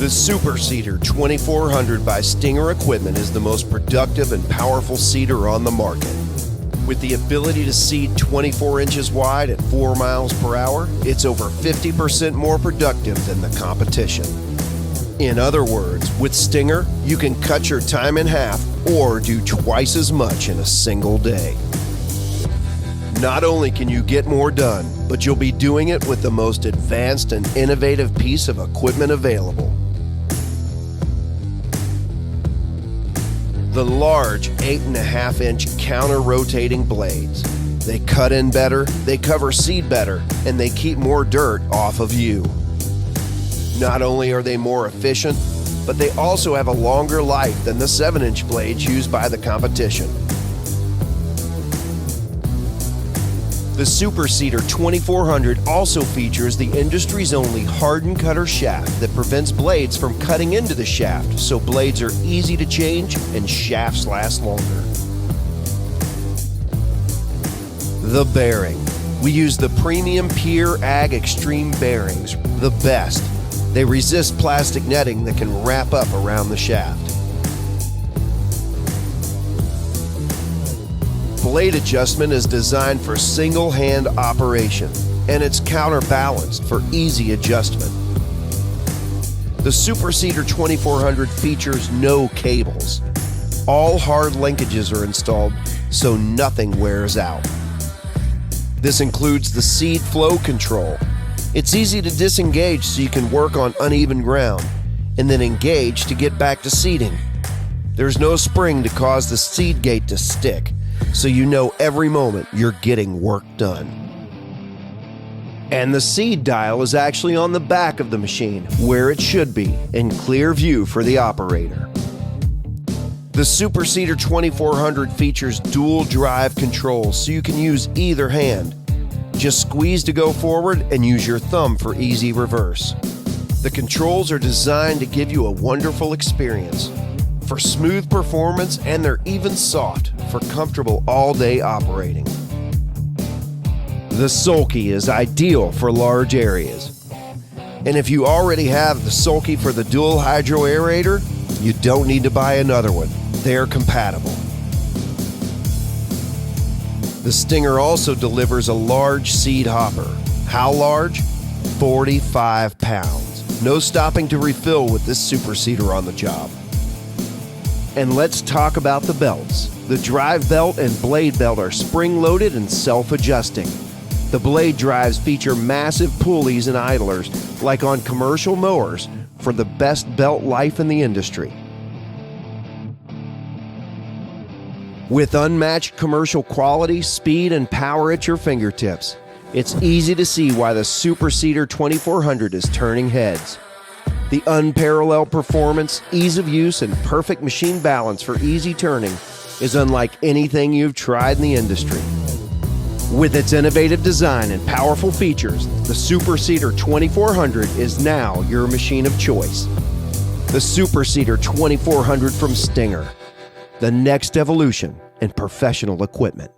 The Super Seeder 2400 by Stinger Equipment is the most productive and powerful seeder on the market. With the ability to seed 24 inches wide at 4 miles per hour, it's over 50% more productive than the competition. In other words, with Stinger, you can cut your time in half or do twice as much in a single day. Not only can you get more done, but you'll be doing it with the most advanced and innovative piece of equipment available. The large 8.5-inch counter-rotating blades. They cut in better, they cover seed better, and they keep more dirt off of you. Not only are they more efficient, but they also have a longer life than the 7-inch blades used by the competition. The Super Seeder 2400 also features the industry's only hardened cutter shaft that prevents blades from cutting into the shaft, so blades are easy to change and shafts last longer. The bearing. We use the premium Pier Ag Extreme bearings, the best. They resist plastic netting that can wrap up around the shaft. Blade adjustment is designed for single-hand operation, and it's counterbalanced for easy adjustment. The Super Seeder 2400 features no cables. All hard linkages are installed, so nothing wears out. This includes the seed flow control. It's easy to disengage so you can work on uneven ground, and then engage to get back to seeding. There's no spring to cause the seed gate to stick, so you know every moment you're getting work done. And the seed dial is actually on the back of the machine, where it should be, in clear view for the operator. The Super Seeder 2400 features dual drive controls, so you can use either hand. Just squeeze to go forward and use your thumb for easy reverse. The controls are designed to give you a wonderful experience for smooth performance, and they're even soft for comfortable all-day operating. The Sulky is ideal for large areas. And if you already have the Sulky for the dual hydro aerator, you don't need to buy another one. They're compatible. The Stinger also delivers a large seed hopper. How large? 45 pounds. No stopping to refill with this Super Seeder on the job. And let's talk about the belts. The drive belt and blade belt are spring-loaded and self-adjusting. The blade drives feature massive pulleys and idlers, like on commercial mowers, for the best belt life in the industry. With unmatched commercial quality, speed, and power at your fingertips, it's easy to see why the Super Seeder 2400 is turning heads. The unparalleled performance, ease of use, and perfect machine balance for easy turning is unlike anything you've tried in the industry. With its innovative design and powerful features, the Super Seeder 2400 is now your machine of choice. The Super Seeder 2400 from Stinger, the next evolution in professional equipment.